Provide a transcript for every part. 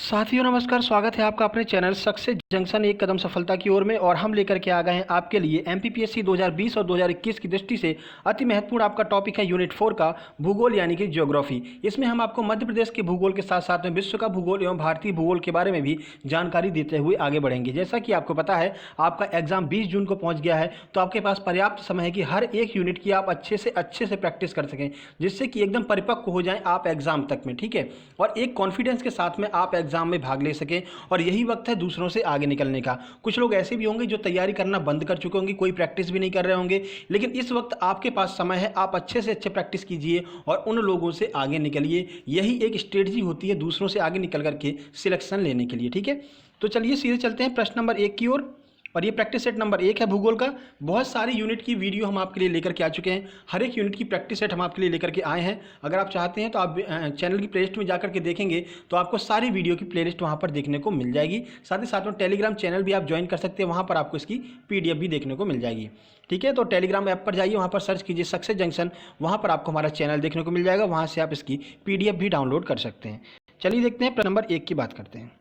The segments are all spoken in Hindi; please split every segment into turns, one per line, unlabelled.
साथियों नमस्कार, स्वागत है आपका अपने चैनल सक्सेस जंक्शन एक कदम सफलता की ओर में। और हम लेकर के आ गए हैं आपके लिए एमपीपीएससी 2020 और 2021 की दृष्टि से अति महत्वपूर्ण आपका टॉपिक है यूनिट 4 का भूगोल यानी कि ज्योग्राफी। इसमें हम आपको मध्य प्रदेश के भूगोल के साथ साथ में विश्व का भूगोल एवं भारतीय भूगोल के बारे में भी जानकारी देते हुए आगे बढ़ेंगे। जैसा कि आपको पता है आपका एग्जाम 20 जून को पहुँच गया है, तो आपके पास पर्याप्त समय है कि हर एक यूनिट की आप अच्छे से प्रैक्टिस कर सकें, जिससे कि एकदम परिपक्व हो जाएं आप एग्जाम तक में। ठीक है, और एक कॉन्फिडेंस के साथ में आप एग्जाम में भाग ले सकें। और यही वक्त है दूसरों से आगे निकलने का। कुछ लोग ऐसे भी होंगे जो तैयारी करना बंद कर चुके होंगे, कोई प्रैक्टिस भी नहीं कर रहे होंगे, लेकिन इस वक्त आपके पास समय है, आप अच्छे से अच्छे प्रैक्टिस कीजिए और उन लोगों से आगे निकलिए। यही एक स्ट्रेटजी होती है दूसरों से आगे निकल करके सिलेक्शन लेने के लिए। ठीक है, तो चलिए सीधे चलते हैं प्रश्न नंबर 1 की ओर। और ये प्रैक्टिस सेट नंबर 1 है भूगोल का। बहुत सारी यूनिट की वीडियो हम आपके लिए लेकर के आ चुके हैं, हर एक यूनिट की प्रैक्टिस सेट हम आपके लिए लेकर के आए हैं। अगर आप चाहते हैं तो आप चैनल की प्लेलिस्ट में जाकर के देखेंगे तो आपको सारी वीडियो की प्लेलिस्ट वहाँ पर देखने को मिल जाएगी। साथ ही साथ में टेलीग्राम चैनल भी आप ज्वाइन कर सकते हैं, वहाँ पर आपको इसकी PDF भी देखने को मिल जाएगी। ठीक है, तो टेलीग्राम ऐप पर जाइए, वहाँ पर सर्च कीजिए सक्सेस जंक्शन, वहाँ पर आपको हमारा चैनल देखने को मिल जाएगा, वहाँ से आप इसकी PDF भी डाउनलोड कर सकते हैं। चलिए देखते हैं प्रश्न नंबर 1 की बात करते हैं।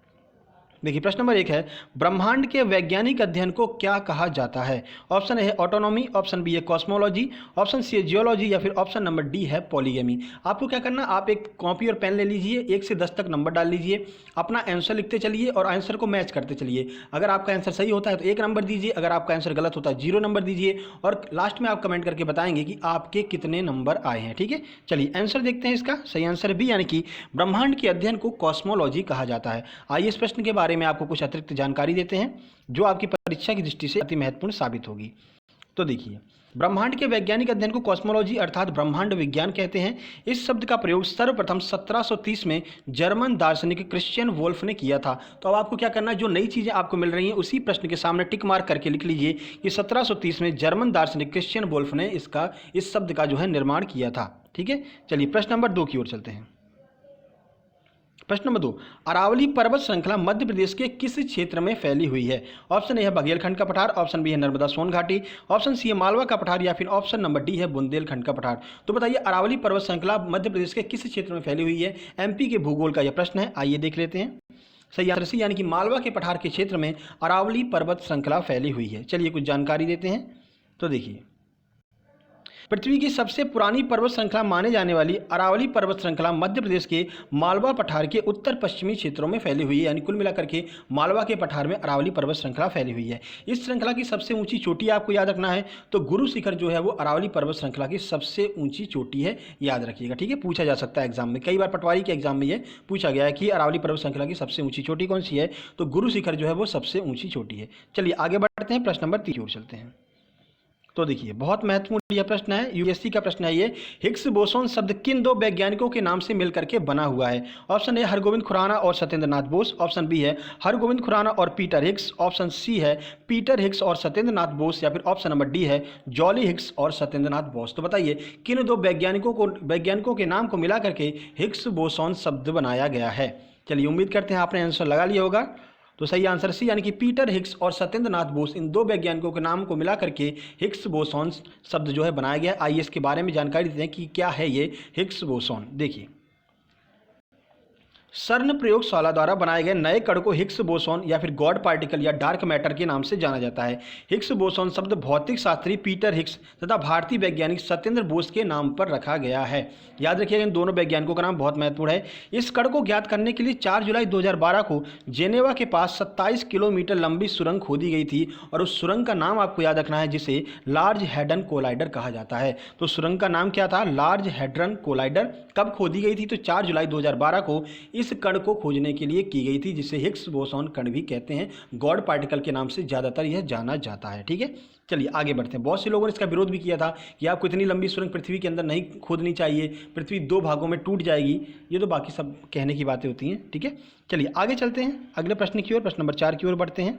देखिए प्रश्न नंबर 1 है, ब्रह्मांड के वैज्ञानिक अध्ययन को क्या कहा जाता है? ऑप्शन ए है ऑटोनॉमी, ऑप्शन बी है कॉस्मोलॉजी, ऑप्शन सी है जियोलॉजी या फिर ऑप्शन नंबर डी है पॉलीगेमी। आपको क्या करना, आप एक कॉपी और पेन ले लीजिए, 1 से 10 तक नंबर डाल लीजिए, अपना आंसर लिखते चलिए और आंसर को मैच करते चलिए। अगर आपका आंसर सही होता है तो 1 नंबर दीजिए, अगर आपका आंसर गलत होता है 0 नंबर दीजिए, और लास्ट में आप कमेंट करके बताएंगे कि आपके कितने नंबर आए हैं। ठीक है, चलिए आंसर देखते हैं। इसका सही आंसर बी यानी कि ब्रह्मांड के अध्ययन को कॉस्मोलॉजी कहा जाता है। आइए इस प्रश्न के बारे में आपको कुछ अतिरिक्त जानकारी देते हैं जो आपकी परीक्षा की दृष्टि से अति महत्वपूर्ण साबित होगी। तो देखिए, ब्रह्मांड के वैज्ञानिक अध्ययन को कॉस्मोलॉजी अर्थात ब्रह्मांड विज्ञान कहते हैं। इस शब्द का प्रयोग सर्वप्रथम 1730 में जर्मन दार्शनिक क्रिश्चियन वोल्फ ने किया था। तो अब आपको क्या करना है, जो नई चीजें आपको मिल रही हैं उसी प्रश्न के सामने टिक मार्क करके लिख लीजिए कि 1730 में जर्मन दार्शनिक क्रिश्चियन वोल्फ ने इस शब्द का जो है निर्माण किया था। ठीक है, चलिए प्रश्न नंबर 2 की ओर चलते हैं। प्रश्न नंबर 2, अरावली पर्वत श्रृंखला मध्य प्रदेश के किस क्षेत्र में फैली हुई है? ऑप्शन ए है बघेलखंड का पठार, ऑप्शन बी है नर्मदा सोन घाटी, ऑप्शन सी है मालवा का पठार या फिर ऑप्शन नंबर डी है बुंदेलखंड का पठार। तो बताइए अरावली पर्वत श्रृंखला मध्य प्रदेश के किस क्षेत्र में फैली हुई है? MP के भूगोल का यह प्रश्न है, आइए देख लेते हैं। सही आंसर सी यानी कि मालवा के पठार के क्षेत्र में अरावली पर्वत श्रृंखला फैली हुई है। चलिए कुछ जानकारी देते हैं। तो देखिए, पृथ्वी की सबसे पुरानी पर्वत श्रृंखला माने जाने वाली अरावली पर्वत श्रृंखला मध्य प्रदेश के मालवा पठार के उत्तर पश्चिमी क्षेत्रों में फैली हुई है। यानी कुल मिलाकर के मालवा के पठार में अरावली पर्वत श्रृंखला फैली हुई है। इस श्रृंखला की सबसे ऊंची चोटी आपको याद रखना है, तो गुरु शिखर जो है वो अरावली पर्वत श्रृंखला की सबसे ऊंची चोटी है, याद रखिएगा। ठीक है, पूछा जा सकता है एग्जाम में, कई बार पटवारी के एग्जाम में ये पूछा गया है कि अरावली पर्वत श्रृंखला की सबसे ऊंची चोटी कौन सी है, तो गुरु शिखर जो है वो सबसे ऊंची चोटी है। चलिए आगे बढ़ते हैं, प्रश्न नंबर 3 की ओर चलते हैं। तो देखिए बहुत महत्वपूर्ण यह प्रश्न है, UPSC का प्रश्न है ये। हिग्स बोसोन शब्द किन 2 वैज्ञानिकों के नाम से मिलकर के बना हुआ है? ऑप्शन ए हरगोविंद खुराना और सत्येंद्र नाथ बोस, ऑप्शन बी है हरगोविंद खुराना और पीटर हिग्स, ऑप्शन सी है पीटर हिग्स और सत्येंद्र नाथ बोस या फिर ऑप्शन नंबर डी है जॉली हिग्स और सत्येंद्र नाथ बोस। तो बताइए किन 2 वैज्ञानिकों के नाम को मिला करके हिग्स बोसोन शब्द बनाया गया है? चलिए उम्मीद करते हैं आपने आंसर लगा लिया होगा। तो सही आंसर सी यानी कि पीटर हिग्स और सत्येंद्र नाथ बोस, इन 2 वैज्ञानिकों के नाम को मिला करके हिग्स बोसोन शब्द जो है बनाया गया। आइए इसके बारे में जानकारी देते हैं कि क्या है ये हिग्स बोसोन। देखिए, सर्न प्रयोगशाला द्वारा बनाए गए नए कण को हिग्स बोसोन या फिर गॉड पार्टिकल या डार्क मैटर के नाम से जाना जाता है। हिग्स बोसोन शब्द भौतिक शास्त्री पीटर हिग्स तथा भारतीय वैज्ञानिक सत्येंद्र बोस के नाम पर रखा गया है। याद रखिएगा इन दोनों वैज्ञानिकों का नाम बहुत महत्वपूर्ण है। इस कण को ज्ञात करने के लिए 4 जुलाई 2012 को जेनेवा के पास 27 किलोमीटर लंबी सुरंग खोदी गई थी, और उस सुरंग का नाम आपको याद रखना है जिसे लार्ज हैड्रन कोलाइडर कहा जाता है। तो सुरंग का नाम क्या था? Large hadron collider. कब खोदी गई थी? तो 4 जुलाई 2012 को इस कण को खोजने के लिए की गई थी, जिसे हिग्स बोसोन कण भी कहते हैं। गॉड पार्टिकल के नाम से ज़्यादातर यह जाना जाता है। ठीक है, चलिए आगे बढ़ते हैं। बहुत से लोगों ने इसका विरोध भी किया था कि आपको इतनी लंबी सुरंग पृथ्वी के अंदर नहीं खोदनी चाहिए, पृथ्वी 2 भागों में टूट जाएगी। ये तो बाकी सब कहने की बातें होती हैं। ठीक है, चलिए आगे चलते हैं अगले प्रश्न की ओर, प्रश्न नंबर 4 की ओर बढ़ते हैं।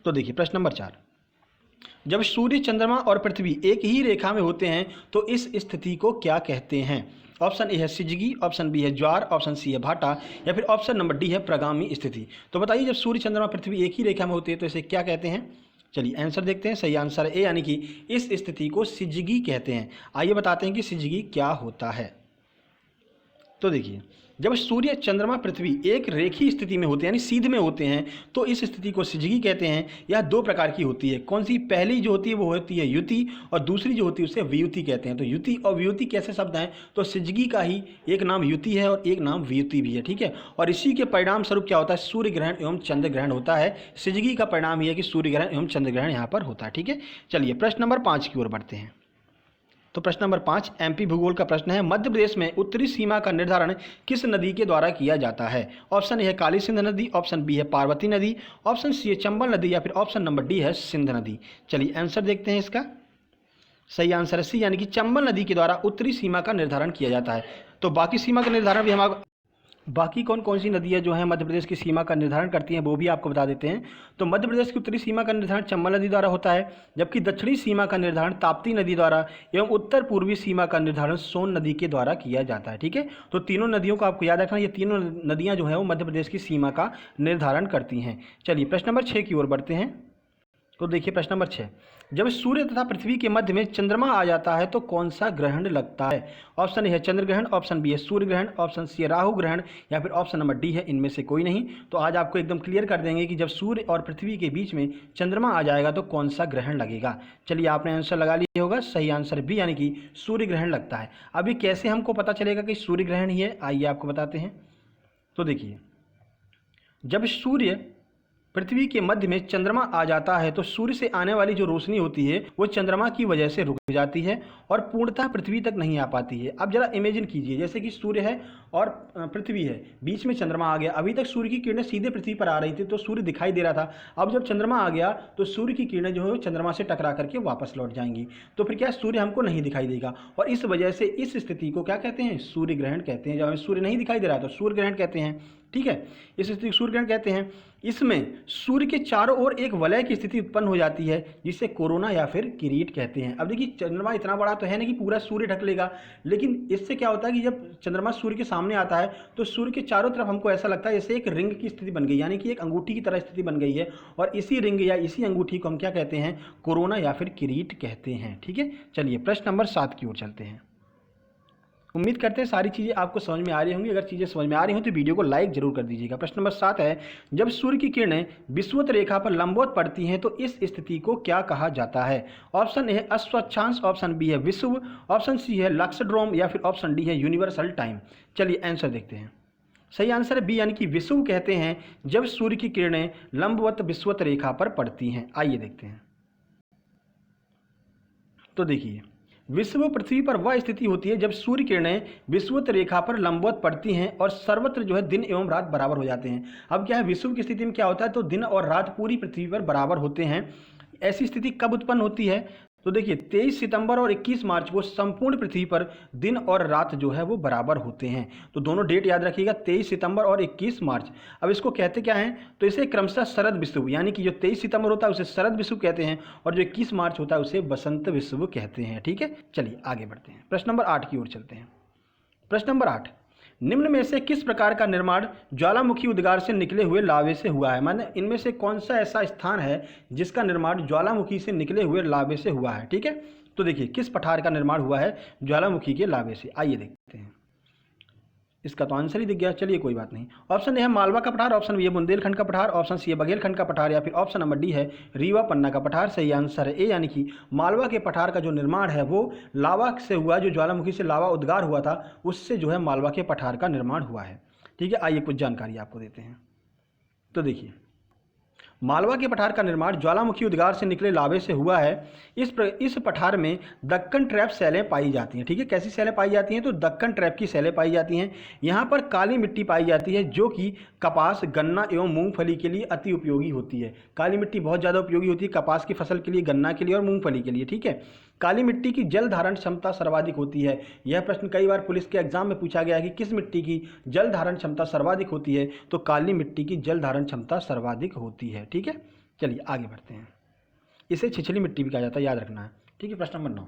तो देखिए प्रश्न नंबर 4, जब सूर्य, चंद्रमा और पृथ्वी एक ही रेखा में होते हैं तो इस स्थिति को क्या कहते हैं? ऑप्शन ए है सिजगी, ऑप्शन बी है ज्वार, ऑप्शन सी है भाटा या फिर ऑप्शन नंबर डी है प्रगामी स्थिति। तो बताइए जब सूर्य, चंद्रमा, पृथ्वी एक ही रेखा में होते हैं तो इसे क्या कहते हैं? चलिए आंसर देखते हैं। सही आंसर ए यानी कि इस स्थिति को सिजगी कहते हैं। आइए बताते हैं कि सिजगी क्या होता है। तो देखिए, जब सूर्य चंद्रमा पृथ्वी एक रेखीय स्थिति में होते हैं यानी सीध में होते हैं तो इस स्थिति को सिजगी कहते हैं। यह दो प्रकार की होती है। कौन सी? पहली जो होती है वो होती है युति और दूसरी जो होती है उसे वियुति कहते हैं। तो युति और वियुति कैसे शब्द हैं? तो सिजगी का ही एक नाम युति है और एक नाम वियुति भी है, ठीक है। और इसी के परिणाम स्वरूप क्या होता है? सूर्य ग्रहण एवं चंद्र ग्रहण होता है। सिजगी का परिणाम यह है कि सूर्य ग्रहण एवं चंद्र ग्रहण यहाँ पर होता है, ठीक है। चलिए प्रश्न नंबर 5 की ओर बढ़ते हैं। तो प्रश्न नंबर 5 एमपी भूगोल का प्रश्न है। मध्य प्रदेश में उत्तरी सीमा का निर्धारण किस नदी के द्वारा किया जाता है? ऑप्शन ए है काली सिंध नदी, ऑप्शन बी है पार्वती नदी, ऑप्शन सी है चंबल नदी या फिर ऑप्शन नंबर डी है सिंध नदी। चलिए आंसर देखते हैं इसका। सही आंसर है सी, यानी कि चंबल नदी के द्वारा उत्तरी सीमा का निर्धारण किया जाता है। तो बाकी सीमा का निर्धारण भी हमारा बाकी कौन कौन सी नदियाँ जो हैं मध्य प्रदेश की सीमा का निर्धारण करती हैं वो भी आपको बता देते हैं। तो मध्य प्रदेश की उत्तरी सीमा का निर्धारण चंबल नदी द्वारा होता है, जबकि दक्षिणी सीमा का निर्धारण ताप्ती नदी द्वारा एवं उत्तर पूर्वी सीमा का निर्धारण सोन नदी के द्वारा किया जाता है, ठीक है। तो तीनों नदियों को आपको याद रखना, ये तीनों नदियाँ जो है वो मध्य प्रदेश की सीमा का निर्धारण करती हैं। चलिए प्रश्न नंबर 6 की ओर बढ़ते हैं। तो देखिए प्रश्न नंबर 6, जब सूर्य तथा पृथ्वी के मध्य में चंद्रमा आ जाता है तो कौन सा ग्रहण लगता है? ऑप्शन ए है चंद्र ग्रहण, ऑप्शन बी है सूर्य ग्रहण, ऑप्शन सी है राहु ग्रहण या फिर ऑप्शन नंबर डी है इनमें से कोई नहीं। तो आज आपको एकदम क्लियर कर देंगे कि जब सूर्य और पृथ्वी के बीच में चंद्रमा आ जाएगा तो कौन सा ग्रहण लगेगा। चलिए आपने आंसर लगा लिया होगा, सही आंसर बी यानी कि सूर्य ग्रहण लगता है। अभी कैसे हमको पता चलेगा कि सूर्य ग्रहण ही है, आइए आपको बताते हैं। तो देखिए जब सूर्य पृथ्वी के मध्य में चंद्रमा आ जाता है तो सूर्य से आने वाली जो रोशनी होती है वो चंद्रमा की वजह से रुक जाती है और पूर्णतः पृथ्वी तक नहीं आ पाती है। अब जरा इमेजिन कीजिए जैसे कि सूर्य है और पृथ्वी है, बीच में चंद्रमा आ गया। अभी तक सूर्य की किरणें सीधे पृथ्वी पर आ रही थी तो सूर्य दिखाई दे रहा था। अब जब चंद्रमा आ गया तो सूर्य की किरणें जो है वो चंद्रमा से टकरा करके वापस लौट जाएंगी, तो फिर क्या सूर्य हमको नहीं दिखाई देगा। और इस वजह से इस स्थिति को क्या कहते हैं? सूर्य ग्रहण कहते हैं। जब हमें सूर्य नहीं दिखाई दे रहा तो सूर्य ग्रहण कहते हैं, ठीक है। इस स्थिति को सूर्य ग्रहण कहते हैं। इसमें सूर्य के चारों ओर एक वलय की स्थिति उत्पन्न हो जाती है जिसे कोरोना या फिर किरीट कहते हैं। अब देखिए चंद्रमा इतना बड़ा तो है नहीं कि पूरा सूर्य ढक लेगा, लेकिन इससे क्या होता है कि जब चंद्रमा सूर्य के सामने आता है तो सूर्य के चारों तरफ हमको ऐसा लगता है जैसे एक रिंग की स्थिति बन गई, यानी कि एक अंगूठी की तरह स्थिति बन गई है। और इसी रिंग या इसी अंगूठी को हम क्या कहते हैं? कोरोना या फिर किरीट कहते हैं, ठीक है। चलिए प्रश्न नंबर 7 की ओर चलते हैं। उम्मीद करते हैं सारी चीज़ें आपको समझ में आ रही होंगी। अगर चीज़ें समझ में आ रही हो तो वीडियो को लाइक जरूर कर दीजिएगा। प्रश्न नंबर 7 है, जब सूर्य की किरणें विषुवत रेखा पर लंबवत पड़ती हैं तो इस स्थिति को क्या कहा जाता है? ऑप्शन ए है अस्वच्छांश, ऑप्शन बी है विषुव, ऑप्शन सी है लक्सड्रोम या फिर ऑप्शन डी है यूनिवर्सल टाइम। चलिए आंसर देखते हैं। सही आंसर है बी यानी कि विषुव कहते हैं जब सूर्य की किरणें लंबवत विषुवत रेखा पर पड़ती हैं। आइए देखते हैं। तो देखिए विषुव पृथ्वी पर वह स्थिति होती है जब सूर्य किरणें विषुवत रेखा पर लंबवत पड़ती हैं और सर्वत्र जो है दिन एवं रात बराबर हो जाते हैं। अब क्या है, विषुव की स्थिति में क्या होता है तो दिन और रात पूरी पृथ्वी पर बराबर होते हैं। ऐसी स्थिति कब उत्पन्न होती है? तो देखिए 23 सितंबर और 21 मार्च को संपूर्ण पृथ्वी पर दिन और रात जो है वो बराबर होते हैं। तो दोनों डेट याद रखिएगा, 23 सितंबर और 21 मार्च। अब इसको कहते क्या हैं? तो इसे क्रमशः शरद विषुव, यानी कि जो 23 सितंबर होता है उसे शरद विषुव कहते हैं और जो 21 मार्च होता है उसे बसंत विषुव कहते हैं, ठीक है। चलिए आगे बढ़ते हैं, प्रश्न नंबर 8 की ओर चलते हैं। प्रश्न नंबर 8, निम्न में से किस प्रकार का निर्माण ज्वालामुखी उद्गार से निकले हुए लावे से हुआ है? माने इनमें से कौन सा ऐसा स्थान है जिसका निर्माण ज्वालामुखी से निकले हुए लावे से हुआ है, ठीक है। तो देखिए किस पठार का निर्माण हुआ है ज्वालामुखी के लावे से, आइए देखते हैं। इसका तो आंसर ही दिख गया, चलिए कोई बात नहीं। ऑप्शन ए है मालवा का पठार, ऑप्शन बी है बुंदेलखंड का पठार, ऑप्शन सी है बघेलखंड का पठार या फिर ऑप्शन नंबर डी है रीवा पन्ना का पठार। सही आंसर है ए यानी कि मालवा के पठार का जो निर्माण है वो लावा से हुआ, जो ज्वालामुखी से लावा उद्गार हुआ था उससे जो है मालवा के पठार का निर्माण हुआ है, ठीक है। आइए कुछ जानकारी आपको देते हैं। तो देखिए मालवा के पठार का निर्माण ज्वालामुखी उद्गार से निकले लावे से हुआ है। इस पठार में दक्कन ट्रैप सेलें पाई जाती हैं, ठीक है। कैसी सेलें पाई जाती हैं? तो दक्कन ट्रैप की सेलें पाई जाती हैं। यहाँ पर काली मिट्टी पाई जाती है जो कि कपास, गन्ना एवं मूंगफली के लिए अति उपयोगी होती है। काली मिट्टी बहुत ज़्यादा उपयोगी होती है कपास की फसल के लिए, गन्ना के लिए और मूंगफली के लिए, ठीक है। काली मिट्टी की जल धारण क्षमता सर्वाधिक होती है। यह प्रश्न कई बार पुलिस के एग्जाम में पूछा गया है कि किस मिट्टी की जल धारण क्षमता सर्वाधिक होती है? तो काली मिट्टी की जल धारण क्षमता सर्वाधिक होती है, ठीक है। चलिए आगे बढ़ते हैं। इसे छिछली मिट्टी भी कहा जाता है, याद रखना है, ठीक है। प्रश्न नंबर 9,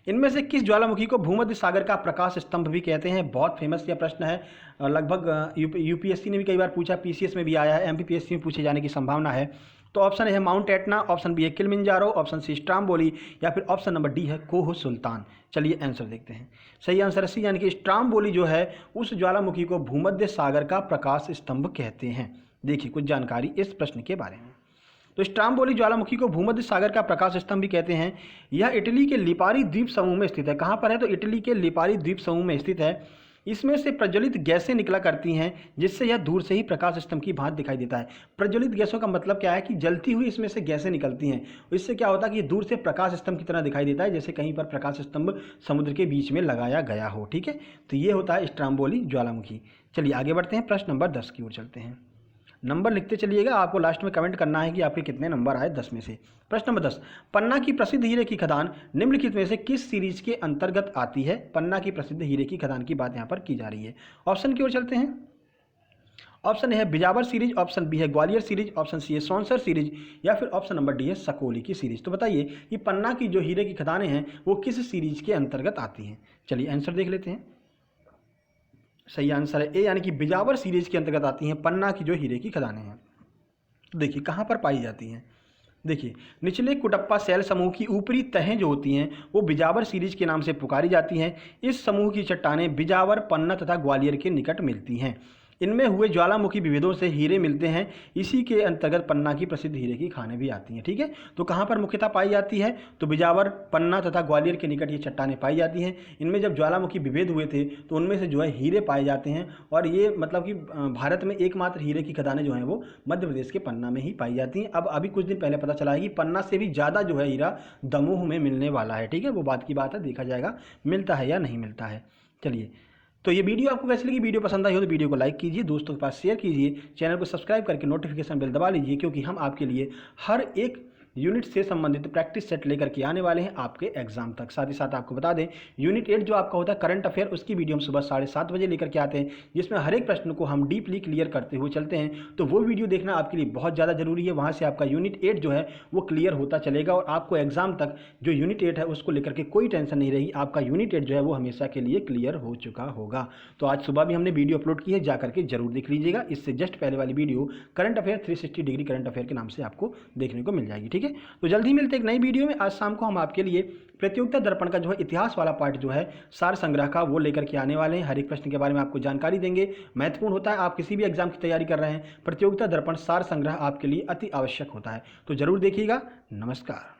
इनमें से किस ज्वालामुखी को भूमध्य सागर का प्रकाश स्तंभ भी कहते हैं? बहुत फेमस यह प्रश्न है, लगभग यूपीएससी ने भी कई बार पूछा, पीसीएस में भी आया है, एमपीपीएससी में पूछे जाने की संभावना है। तो ऑप्शन ए है माउंट एटना, ऑप्शन बी है किलिमंजारो, ऑप्शन सी स्ट्राम्बोली, या फिर ऑप्शन नंबर डी है कोह सुल्तान। चलिए आंसर देखते हैं। सही आंसर है सी, यानी कि स्ट्राम्बोली जो है उस ज्वालामुखी को भूमध्य सागर का प्रकाश स्तंभ कहते हैं। देखिए कुछ जानकारी इस प्रश्न के बारे में। तो स्ट्राम्बोली ज्वालामुखी को भूमध्य सागर का प्रकाश स्तंभ भी कहते हैं। यह इटली के लिपारी द्वीप समूह में स्थित है। कहाँ पर है? तो इटली के लिपारी द्वीप समूह में स्थित है। इसमें से प्रज्वलित गैसें निकला करती हैं, जिससे यह दूर से ही प्रकाश स्तंभ की भांति दिखाई देता है। प्रज्वलित गैसों का मतलब क्या है कि जलती हुई इसमें से गैसें निकलती हैं। इससे क्या होता है कि ये दूर से प्रकाश स्तंभ की तरह दिखाई देता है, जैसे कहीं पर प्रकाश स्तंभ समुद्र के बीच में लगाया गया हो। ठीक है, तो ये होता है स्ट्राम्बोली ज्वालामुखी। चलिए आगे बढ़ते हैं, प्रश्न नंबर 10 की ओर चलते हैं। नंबर लिखते चलिएगा, आपको लास्ट में कमेंट करना है कि आपके कितने नंबर आए 10 में से। प्रश्न नंबर 10, पन्ना की प्रसिद्ध हीरे की खदान निम्नलिखित में से किस सीरीज के अंतर्गत आती है? पन्ना की प्रसिद्ध हीरे की खदान की बात यहाँ पर की जा रही है। ऑप्शन की ओर चलते हैं। ऑप्शन ए है बिजावर सीरीज, ऑप्शन बी है ग्वालियर सीरीज, ऑप्शन सी है सौंसर सीरीज, या फिर ऑप्शन नंबर डी है सकौली की सीरीज। तो बताइए कि पन्ना की जो हीरे की खदानें हैं वो किस सीरीज के अंतर्गत आती हैं। चलिए आंसर देख लेते हैं। सही आंसर है ए, यानी कि बिजावर सीरीज के अंतर्गत आती हैं पन्ना की जो हीरे की खदानें हैं। तो देखिए कहाँ पर पाई जाती हैं। देखिए निचले कुटप्पा शैल समूह की ऊपरी तहें जो होती हैं वो बिजावर सीरीज के नाम से पुकारी जाती हैं। इस समूह की चट्टानें बिजावर, पन्ना तथा ग्वालियर के निकट मिलती हैं। इनमें हुए ज्वालामुखी विभेदों से हीरे मिलते हैं। इसी के अंतर्गत पन्ना की प्रसिद्ध हीरे की खानें भी आती हैं। ठीक है, तो कहाँ पर मुख्यतः पाई जाती है? तो बिजावर, पन्ना तथा ग्वालियर के निकट ये चट्टानें पाई जाती हैं। इनमें जब ज्वालामुखी विभेद हुए थे तो उनमें से जो है हीरे पाए जाते हैं। और ये मतलब कि भारत में एकमात्र हीरे की खदानें जो हैं वो मध्य प्रदेश के पन्ना में ही पाई जाती हैं। अब अभी कुछ दिन पहले पता चला है कि पन्ना से भी ज़्यादा जो है हीरा दमोह में मिलने वाला है। ठीक है, वो बात की बात है, देखा जाएगा मिलता है या नहीं मिलता है। चलिए, तो ये वीडियो आपको कैसी लगी? वीडियो पसंद आई हो तो वीडियो को लाइक कीजिए, दोस्तों के पास शेयर कीजिए, चैनल को सब्सक्राइब करके नोटिफिकेशन बेल दबा लीजिए, क्योंकि हम आपके लिए हर एक यूनिट से संबंधित प्रैक्टिस सेट लेकर के आने वाले हैं आपके एग्जाम तक। साथ ही साथ आपको बता दें यूनिट 8 जो आपका होता है करंट अफेयर, उसकी वीडियो हम सुबह 7:30 बजे लेकर के आते हैं, जिसमें हर एक प्रश्न को हम डीपली क्लियर करते हुए चलते हैं। तो वो वीडियो देखना आपके लिए बहुत ज़्यादा जरूरी है। वहाँ से आपका यूनिट 8 जो है वो क्लियर होता चलेगा और आपको एग्जाम तक जो यूनिट 8 है उसको लेकर के कोई टेंशन नहीं रहेगी। आपका यूनिट 8 जो है वो हमेशा के लिए क्लियर हो चुका होगा। तो आज सुबह भी हमने वीडियो अपलोड की है, जाकर के जरूर देख लीजिएगा। इससे जस्ट पहले वाली video current affair 360 degree current affair के नाम से आपको देखने को मिल जाएगी। ठीक है, तो जल्दी मिलते एक नई वीडियो में। आज शाम को हम आपके लिए प्रतियोगिता दर्पण का जो है इतिहास वाला पार्ट जो है सार संग्रह का वो लेकर के आने वाले हैं। हर एक प्रश्न के बारे में आपको जानकारी देंगे। महत्वपूर्ण होता है, आप किसी भी एग्जाम की तैयारी कर रहे हैं, प्रतियोगिता दर्पण सार संग्रह आपके लिए अति आवश्यक होता है। तो जरूर देखिएगा। नमस्कार।